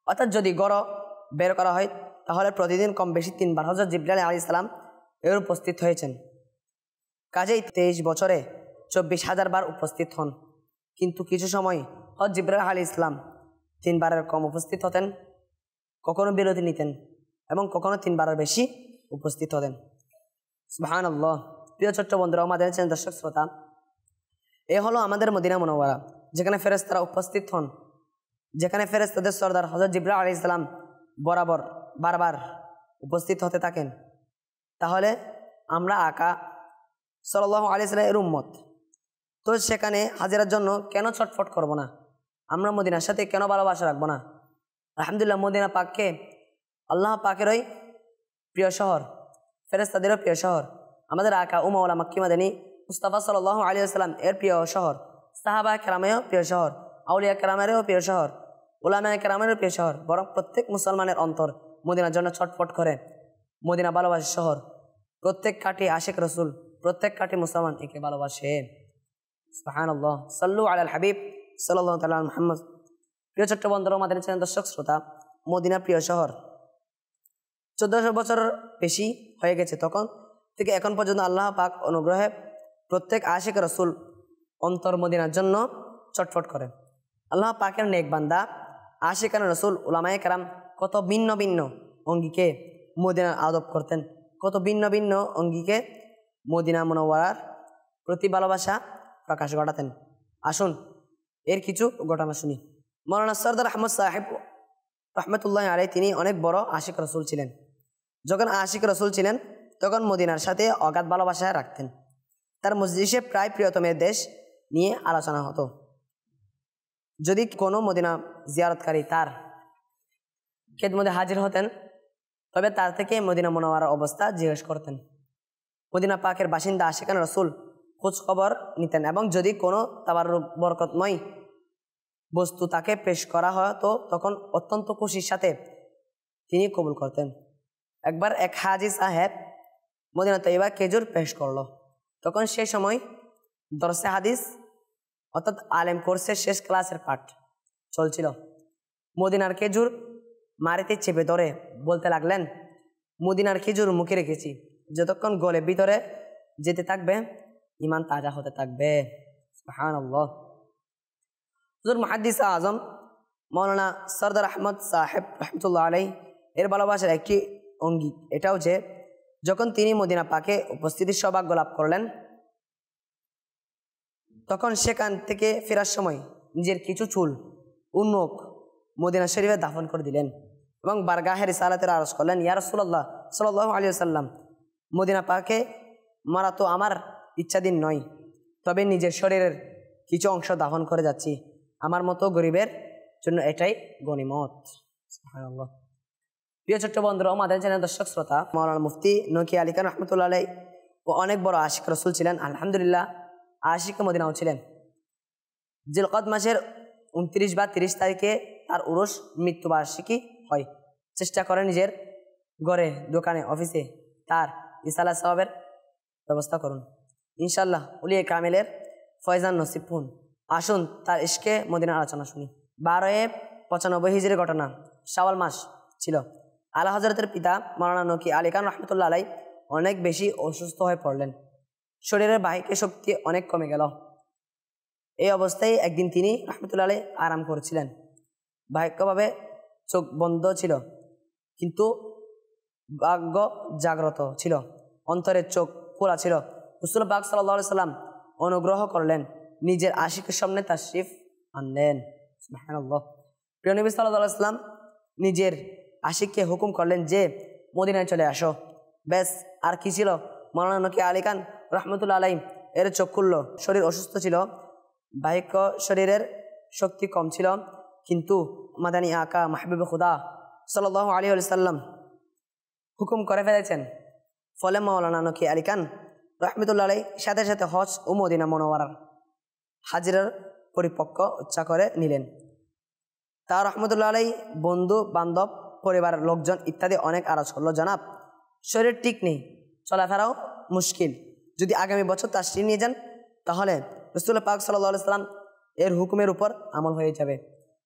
অর্থাৎ যদি গড় বের করা হয় তাহলে প্রতিদিন কম বেশি 3 বার হযরত জিবরাইল আলাইহিস সালাম এর উপস্থিত হয়েছেন। কাজেই 23 বছরে 24,000 বার উপস্থিত হন। কিন্তু কিছু সময় হযরত জিবরাইল আলাইহিস সালাম 3 বারের কম উপস্থিত হতেন, কখনো বিরতি নিতেন এবং কখনো 3 বারের বেশি উপস্থিত হতেন। সুবহানাল্লাহ। প্রিয় ছোট্ট বন্ধুরা, আমাদের চ্যানেল দর্শক শ্রোতা, এ হলো আমাদের মদিনা মুনাওয়ারা, যেখানে ফেরেশতারা উপস্থিত হন, যেখানে ফেরেশতাদের সরদার হযরত জিবরাইল আলাইহিস সালাম বরাবর বারবার উপস্থিত হতে থাকেন। তাহলে আমরা আকা সাল্লাল্লাহু আলাইহি সাল্লাম এর উম্মত, তো সেখানে হাজিরার জন্য কেন ছটফট করব না? আমরা মদিনার সাথে কেন ভালোবাসা রাখবো না? আলহামদুলিল্লাহ, মদিনা পাককে আল্লাহ পাকেরই প্রিয় শহর, ফেরেশতাদেরও প্রিয় শহর, আমাদের আকা ও মাওলা মক্কি মাদানী মুস্তাফা সাল্লাল্লাহু আলাইহি ওয়াসাল্লাম এর প্রিয় শহর, সাহাবা কেরামেরও প্রিয় শহর, আউলিয়া কেরামেরও প্রিয় শহর, উলামা কেরামেরও প্রিয় শহর। বরং প্রত্যেক মুসলমানের অন্তর মদিনার জন্য ছটফট করে। মদিনা ভালোবাসার শহর, প্রত্যেক কাঠি আশিক রসুল, প্রত্যেক কাঠি মুসলমান একে ভালোবাসে। সুবহানাল্লাহ। সাল্লু আলাল হাবিব সাল্লাল্লাহু তাআলা মুহাম্মদ। প্রিয় ছোট্ট বন্ধুরা, আমাদের চ্যানেল দর্শক শ্রোতা, মদিনা প্রিয় শহর 1400 বছর বেশি হয়ে গেছে তখন থেকে এখন পর্যন্ত আল্লাহ পাক অনুগ্রহে প্রত্যেক আশিক রসুল অন্তর মদিনার জন্য ছটফট করে। আল্লাহ পাকের নেক বান্দা আশিকান রসুল উলামায়ে কেরাম কত ভিন্ন ভিন্ন অঙ্গিকে মদিনার আদব করতেন, কত ভিন্ন ভিন্ন অঙ্গিকে মদিনা মুনাওয়ারার প্রতি ভালোবাসা প্রকাশ ঘটাতেন। আসুন এর কিছু ঘটনা শুনি। মৌলানা সরদার আহমদ সাহেব রহমতুল্লাহ আলাইহি তিনি অনেক বড় আশিক রসুল ছিলেন। যখন আশিক রসুল ছিলেন তখন মদিনার সাথে অগাধ ভালোবাসা রাখতেন। তার মজলিসে প্রায় প্রিয়তমের দেশ নিয়ে আলোচনা হতো। যদি কোনো মদিনা জিয়ারতকারী তার খেদমতে হাজির হতেন তবে তার থেকে মদিনা মুনাওয়ারার অবস্থা জিজ্ঞেস করতেন। মদিনা পাকের বাসিন্দা আশিকান রসুল খোঁজ খবর নিতেন এবং যদি কোনো তাবারুক বরকতময় বস্তু তাকে পেশ করা হয় তো তখন অত্যন্ত খুশির সাথে তিনি কবুল করতেন। একবার এক হাজি সাহেব মদিনা তৈবা খেজুর পেশ করলো। তখন সেই সময় দরসে হাদিস অর্থাৎ আলেম কোর্সের শেষ ক্লাসের পাঠ চলছিল। মদিনার খেজুর মারিতে চেপে ধরে বলতে লাগলেন, মদিনার খেজুর মুখে রেখেছি, যতক্ষণ গলে ভিতরে যেতে থাকবে ইমান তাজা হতে থাকবে। সুবহানাল্লাহ। হুজুর মুহাদ্দিস আজম মৌলানা সরদার আহমদ সাহেব রহমতুল্লাহ আলাইহি এর ভালোবাসার একটি অঙ্গী এটাও যে যখন তিনি মদিনা পাকে উপস্থিতির সৌভাগ্য লাভ করলেন তখন সেখান থেকে ফেরার সময় নিজের কিছু চুল ও নখ মদিনা শরীফে দাফন করে দিলেন এবং বারগাহে রিসালাতের আরজ করলেন, ইয়া রাসূলুল্লাহ সাল্লাল্লাহু আলাইহি ওয়াসাল্লাম, মদিনা পাকে মারা তো আমার ইচ্ছাধীন নয়, তবে নিজের শরীরের কিছু অংশ দাফন করে যাচ্ছি, আমার মতো গরিবের জন্য এটাই গনিমত। সুবহানাল্লাহ। প্রিয় ছোট্ট বন্ধুরা, আমাদের চ্যানেল দর্শক শ্রোতা, মাওলানা মুফতি নকি আলী খান রহমতুল্লাহ আলাইহি ও অনেক বড় আশিক রসুল ছিলেন। আলহামদুলিল্লাহ, আশিক মদিনাও ছিলেন। জিলকদ মাসের 29 বা 30 তারিখে তার উরুস মৃত্যুবার্ষিকী হয়। চেষ্টা করে নিজের ঘরে, দোকানে, অফিসে তার ইসালা সওয়াবের ব্যবস্থা করুন। ইনশাল্লাহ উলিয়ে কামেলের ফয়জান নসিব হন। আসুন তার ইশকে মদিনার আলোচনা শুনি। 1295 হিজরি ঘটনা, শাওয়াল মাস ছিল। আলা হযরতের পিতা মাওলানা নকি আলী খান রহমতুল্লাহ আলাই অনেক বেশি অসুস্থ হয়ে পড়লেন। শরীরের বাহিক শক্তি অনেক কমে গেল। এই অবস্থায় একদিন তিনি রহমতুল্লাহ আলাই আরাম করছিলেন। বাহ্যিকভাবে চোখ বন্ধ ছিল, কিন্তু ভাগ্য জাগ্রত ছিল, অন্তরের চোখ খোলা ছিল। রাসূল পাক সাল্লাল্লাহু আলাইহি সাল্লাম অনুগ্রহ করলেন, নিজের আশিকের সামনে তাশরিফ আনলেন। সুবহানাল্লাহ। প্রিয় নবী সাল্লাল্লাহু আলাইহি সাল্লাম নিজের আশিককে হুকুম করলেন যে মদিনায় চলে আসো। ব্যাস, আর কি ছিল? মাওলানা নকি আলী খান রহমতুল্লাহ আলাই এর চোখ খুলল। শরীর অসুস্থ ছিল, বাহ্যিক শরীরের শক্তি কম ছিল, কিন্তু মাদানী আকা মাহবুবে খুদা সাল্লাল্লাহু আলাইহি ওয়াসাল্লাম হুকুম করে ফেলেছেন। ফলে মাওলানা নকি আলী খান রহমতুল্লাহ আলাই সাথে সাথে হজ ও মদিনা মুনাওয়ারার হাজিরার পরিপক্ক ইচ্ছা করে নিলেন। তার রহমতুল্লাহ আলাই বন্ধু বান্ধব, পরিবারের লোকজন ইত্যাদি অনেক আরজ করলো, জনাব শরীর ঠিক নেই, চলাফেরাও মুশকিল, যদি আগামী বছর তাশরিফ নিয়ে যান তাহলে রাসূল পাক সাল্লাল্লাহু আলাইহি সাল্লাম এর হুকুমের উপর আমল হয়ে যাবে।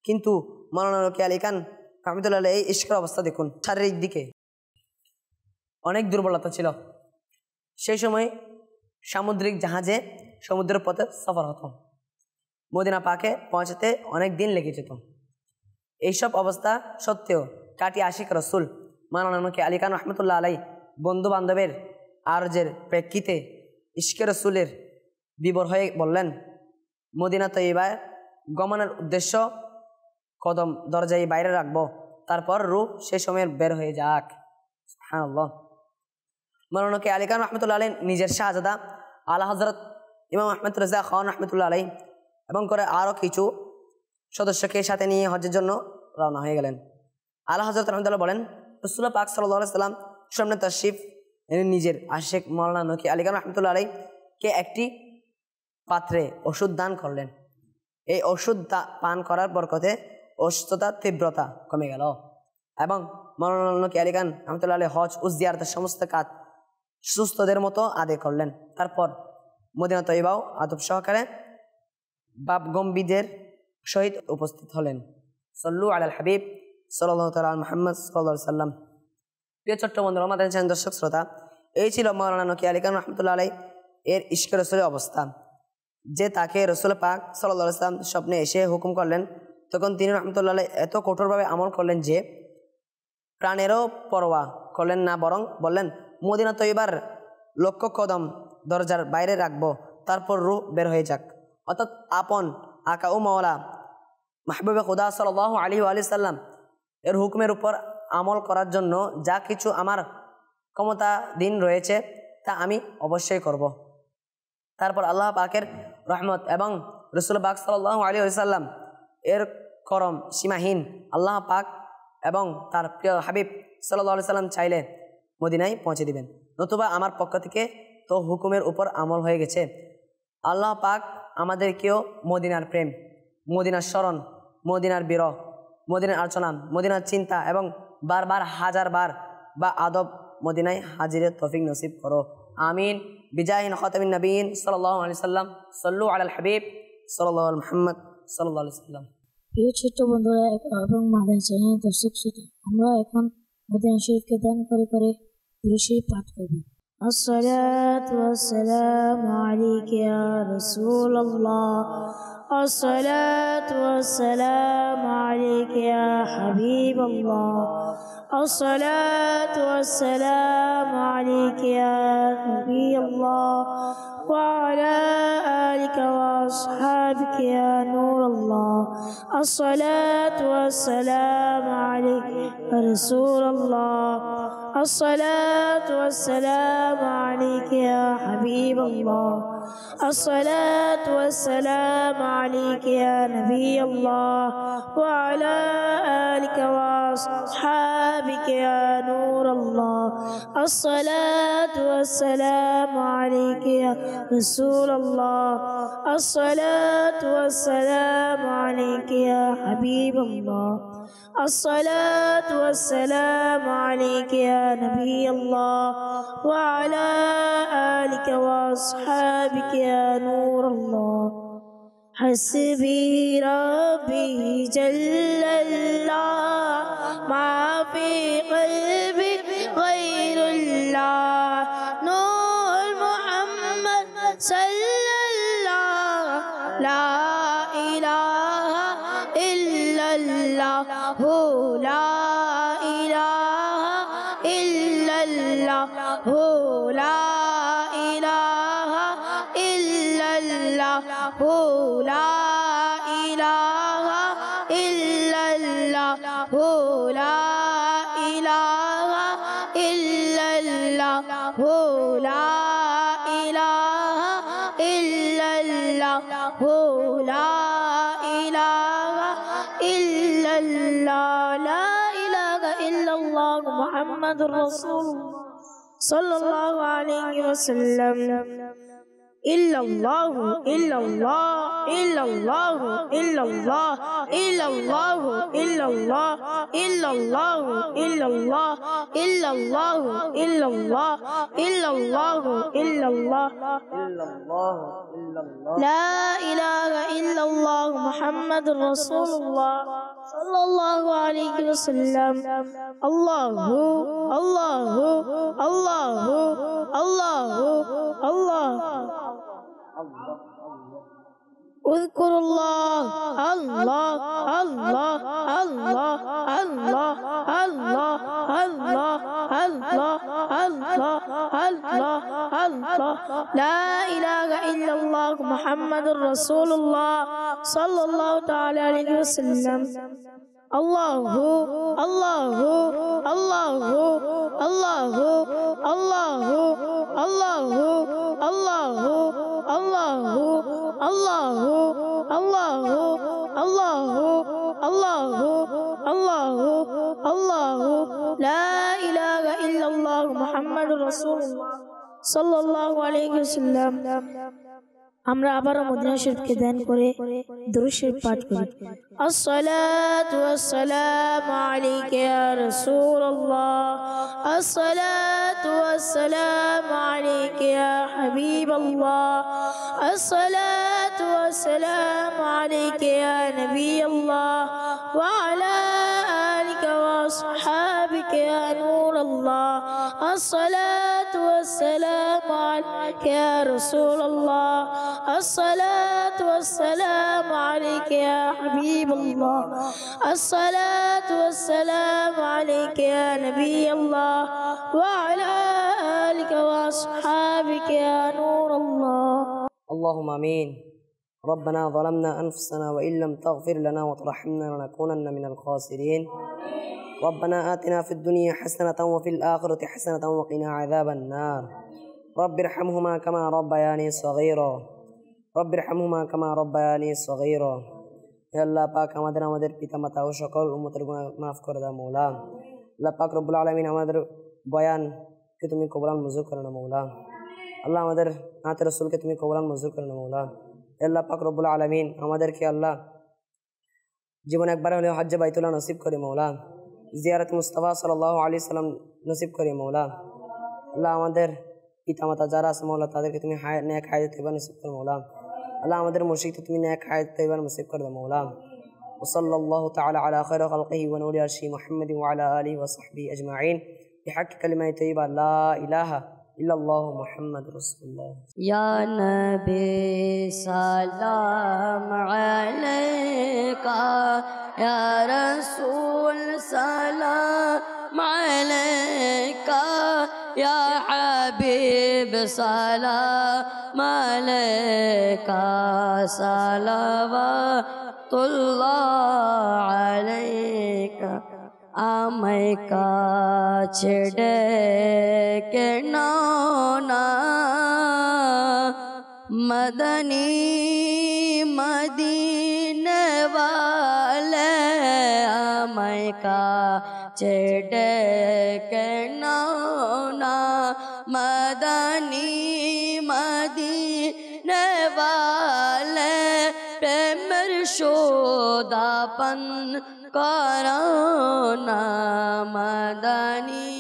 কিন্তু মাওলানা নকি আলী খান রহমতুল্লাহ আলাই এই ইশকের অবস্থা দেখুন। শারীরিক দিকে অনেক দুর্বলতা ছিল। সেই সময় সামুদ্রিক জাহাজে সমুদ্রের পথে সফর হতো, মদিনা পাকে পৌঁছাতে অনেক দিন লেগে যেত। এইসব অবস্থা সত্ত্বেও কাটি আশিক রসুল মাওলানা নকি আলী খান রহমতুল্লাহ আলাই বন্ধু বান্ধবের আরজের প্রেক্ষিতে ইশকে রসুলের বিবর হয়ে বললেন, মদিনা তৈয়বায় গমনের উদ্দেশ্য কদম দরজায় বাইরে রাখবো, তারপর রূহ সে সময় বের হয়ে যাক। সুবহানাল্লাহ। মাওলানা নকি আলী খান রহমতুল্লাহ আলাই নিজের শাহজাদা আলা হযরত ইমাম আহমদ রাজা খান রহমতুল্লাহ আলাই এবং করে আরও কিছু সদস্যকে সাথে নিয়ে হজের জন্য রওনা হয়ে গেলেন। আলা হযরত রহমতুল্লাহ বলেন, রাসূল পাক সাল্লাল্লাহু আলাইহি সাল্লাম সামনে তাশরিফ নিজের আশিক মাওলানা নকি আলী খান রহমতুল্লাহ আলাই কে একটি পাত্রে ওষুধ দান করলেন। এই ওষুধ পান করার বরকতে অসুস্থতার তীব্রতা কমে গেল এবং মাওলানা নকি আলী খান রহমতুল্লাহ আলাই হজ ও জিয়ারতের সমস্ত কাজ সুস্থদের মতো আদায় করলেন। তারপর মদিনা তৈয়বাও আদব সহকারে বাপ গম্ভীরদের সহিত উপস্থিত হলেন। সল্লু আলাল হাবিব সাল্লাল্লাহু তাআলা মুহাম্মদ সাল্লাল্লাহু আলাইহি সাল্লাম। প্রিয় ছোট্ট বন্ধুরা, আমাদের চ্যানেল দর্শক শ্রোতা, এই ছিল মাওলানা নকি আলী খান রহমতুল্লাহ আলাই এর ইশকে রসুলের অবস্থা। যে তাকে রাসূল পাক সাল্লাল্লাহু আলাইহি সাল্লাম স্বপ্নে এসে হুকুম করলেন, তখন তিনি রহমতুল্লাহ আলাই এত কঠোরভাবে আমল করলেন যে প্রাণেরও পরোয়া করলেন না, বরং বললেন, মদিনা তৈয়বার লক্ষ কদম দরজার বাইরে রাখবো, তারপর রূহ বের হয়ে যাক। অর্থাৎ আপন আকা ও মাওলা মাহবুবে খুদা সাল্লাল্লাহু আলাইহি ওয়া সাল্লাম এর হুকুমের উপর আমল করার জন্য যা কিছু আমার ক্ষমতাধীন রয়েছে তা আমি অবশ্যই করব। তারপর আল্লাহ পাকের রহমত এবং রাসূল পাক সাল্লাল্লাহু আলাইহি ওয়া সাল্লাম এর করম সীমাহীন। আল্লাহ পাক এবং তার প্রিয় হাবিব সাল্লাল্লাহু আলাইহি সাল্লাম চাইলে মদিনায় পৌঁছে দিবেন, নতুবা আমার পক্ষ থেকে তো হুকুমের উপর আমল হয়ে গেছে। আল্লাহ পাক আমাদেরকেও মদিনার প্রেম, মদিনার স্মরণ, মদিনার বিরহ, মদিনার আলোচনা, মদিনার চিন্তা এবং বারবার হাজার বার বা আদব মদিনায় হাজিরের তৌফিক নসিব করো। আমিন। বিজাহিন খাতামিন নবীন সাল্লাল্লাহু আলাইহি সাল্লাম। সল্লু আলাল হাবিব সাল্লাল্লাহু আলাইহি মুহাম্মদ সাল্লাল্লাহু আলাইহি সাল্লাম।
প্রিয় ছোট্ট বন্ধুরা এবং মাদানী চ্যানেলের দর্শক শ্রোতা, আমরা এখন মদিনা শরীফকে দান করে করে দুরূদ পাঠ করব। الصلاة والسلام عليك يا رسول الله، الصلاة والسلام عليك يا حبيب الله، الصلاة والسلام عليك يا نبي الله، وعلى آلك وأصحابك يا نور الله، الصلاة والسلام عليك يا رسول الله، الصلاة والسلام عليك يا حبيب الله، الصلاة والسلام عليك يا نبي الله، وعلى آلك وأصحابك وأصحابك يا نور الله. الصلاة والسلام عليك يا رسول الله. الصلاة والسلام عليك يا حبيب الله. الصلاة والسلام عليك يا نبي الله وعلى آلك وأصحابك يا نور الله. حسبي ربي جل الله ما في قلبي غير الله. نور محمد صلى الله لا إله إلا الله لا إله إلا الله لا إله إلا الله لا إله إلا الله لا إله إلا الله لا إله إلا الله لا إله إلا الله. لا إله إلا الله محمد رسول الله صلى الله عليه وسلم. إلا الله إلا الله إلا الله إلا الله إلا الله إلا الله إلا الله إلا الله إلا الله إلا الله إلا الله إلا الله لا إله إلا الله محمد رسول الله صلى الله عليه وسلم. الله الله الله الله الله اذكر الله الله الله الله الله الله الله الله الله الله الله لا إله إلا الله محمد رسول الله صلى الله تعالى عليه وسلم. الله الله الله الله الله الله الله الله الله الله الله الله الله لا إله إلا الله محمد رسول الله صلى الله عليه وسلم. আমরা আবার মদিনা শরীফকে ধ্যান করে দুরূদ শরীফ পাঠ করি. আসসালাতু ওয়াসসালামু আলাইকা ইয়া রাসূলুল্লাহ. আসসালাতু ওয়াসসালামু আলাইকা ইয়া হাবিবাল্লাহ. আসসালাতু ওয়াসসালামু আলাইকা ইয়া নবিয়াল্লাহ ওয়া আলা আলিকা ওয়া আসহাবিকা ইয়া নূরাল্লাহ. আসসালাতু ওয়াসসালামু আলাইকা ইয়া রাসূলুল্লাহ. الصلاة والسلام عليك يا حبيب الله. الصلاة والسلام عليك يا نبي الله وعلى آلك وأصحابك يا نور الله.
اللهم آمين. ربنا ظلمنا أنفسنا وإن لم تغفر لنا وترحمنا لنكونن من الخاسرين. ربنا آتنا في الدنيا حسنة وفي الآخرة حسنة وقنا عذاب النار. رب ارحمهما كما ربياني صغيرا. رب ارحمهما كما ربياني صغيرا. হে আল্লাহ পাক আমাদের পিতামাতা ও সকল উম্মতের গুনাহ মাফ করে দাও মওলা. আল্লাহ পাক রব্বুল আলামিন আমাদের বয়ানকে তুমি কবুল মঞ্জুর করো না মওলা. আল্লাহ আমাদের নাতে রাসূলকে তুমি কবুল মঞ্জুর করো না মওলা. হে আল্লাহ পাক রব্বুল আলামিন আমাদেরকে আল্লাহ জীবনে একবার হলেও হজ্জে বাইতুল্লাহ নসিব করে মওলা. জিয়ারত মুস্তাফা সাল্লাল্লাহু আলাইহি সাল্লাম নসিব করে মওলা. আল্লাহ আমাদের পিতামাতা যারা আছে মওলা তাদেরকে তুমি নেক হায়াত তৈয়বা নসিব করো মওলা. আল্লাহ আমাদের মুর্শিদকে তুমি নেক হায়াত তৈয়বা নসিব করে দাও মওলা. ওয়াসাল্লাল্লাহু তাআলা আলা খায়রি খালকিহি ওয়া নূরি আরশি মুহাম্মাদ ওয়া আলা আলিহি ওয়া সাহবিহি আজমাইন বিহাক্কি কালিমাতি তৈয়বা লা ইলাহা ইল্লাল্লাহু মুহাম্মাদুর রাসূলুল্লাহ.
या नबी सलाम अलैका या रसूल सलाम अलैका या हबीब सलाम अलैका सलावतुल्लाह अलैका. আমায় কাছে ডেকে নাও না মদনী মদিনে ওয়ালে আমায় का चेडे के नौना मदनी मदीने वाले प्रेमर शोदापन करना मदनी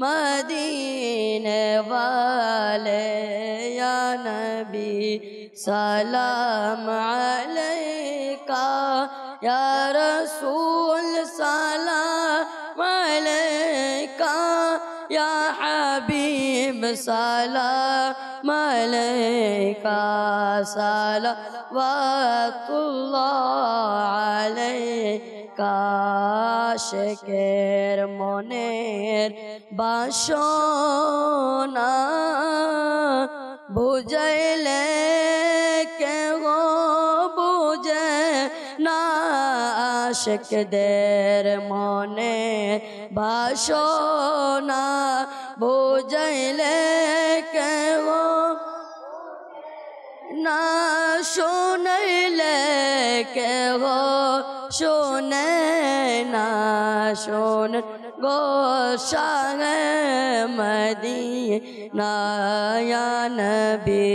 मदीने वाले या नबी सलाम अलैका या रसूल सलाम अलैका या हबीब सलाम अलैका सलावतुल्लाह अलैका शेकेर मोनेर बासना बुझैले के गो बुझे ना आशिक देर मोने बासना बुझैले के गो ना सुनैले के गो सुने ना सुन गो शाह मदीना या नबी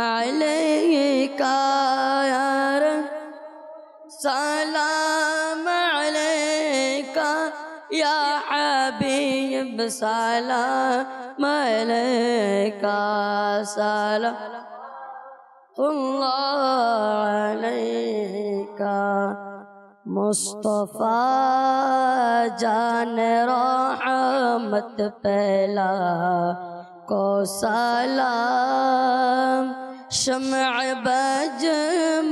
अलैका या सलाम अलैका या हबीब सलाम अलैका सलावतुल्लाह अलैका मुस्तफ़ा जान रहमत पहला को सलाम शम्अ बज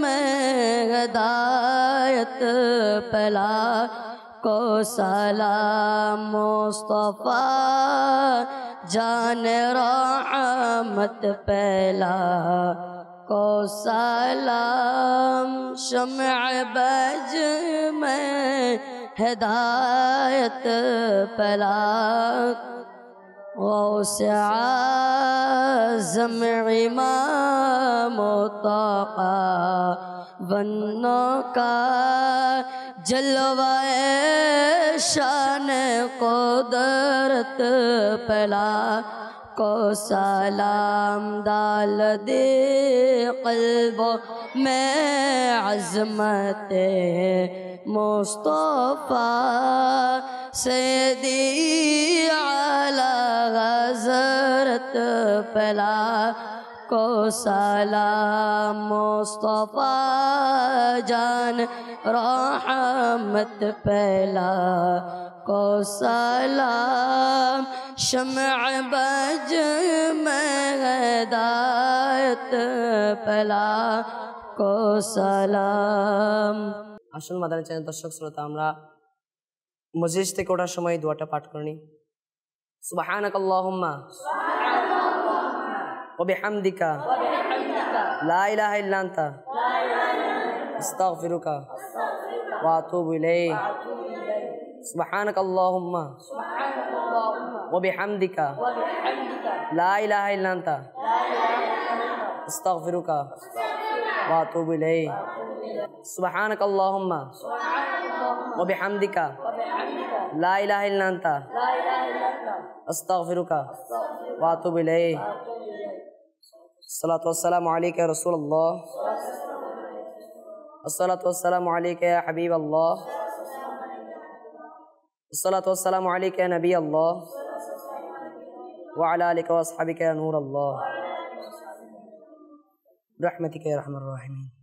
में हिदायत पहला को सलाम मुस्तफ़ा जान रहमत पहला को सलाम शम्अ बज में हिदायत पहला गौसे आज़म इमाम ताक़ा वन्नों का जलवाए शान कुदरत पहला को सलाम डाल दे क़ल्बो में अज़मत मुस्तफ़ा सैयदी आला हज़रत पहला को सलाम मुस्तफ़ा जान रहमत पहला को सलाम शम्अ बज में हिदायत पहला को सलाम।
আসুন মাদানী চ্যানেল দর্শক শ্রোতা আমরা মজলিস থেকে ওঠার সময় দোয়াটা পাঠ করে নিই। সুবহানাকাল্লাহুম্মা ওয়া বিহামদিকা লা ইলাহা ইল্লা আনতা আস্তাগফিরুকা ওয়া আতুবু ইলাইক। সুবহানাকাল্লাহুম্মা ওয়া বিহামদিকা লা ইলাহা ইল্লা আনতা আস্তাগফিরুকা ওয়া আতুবু ইলাইক। সুবহানাকাল্লাহুম্মা ওয়া বিহামদিকা লা ইলাহা ইল্লা আনতা আস্তাগফিরুকা ওয়া আতুবু ইলাইক। الصلاة والسلام عليك يا رسول الله، الصلاة والسلام عليك يا حبيب الله، الصلاة والسلام عليك يا نبي الله وعلى آلك وأصحابك يا نور الله برحمتك يا أرحم الراحمين।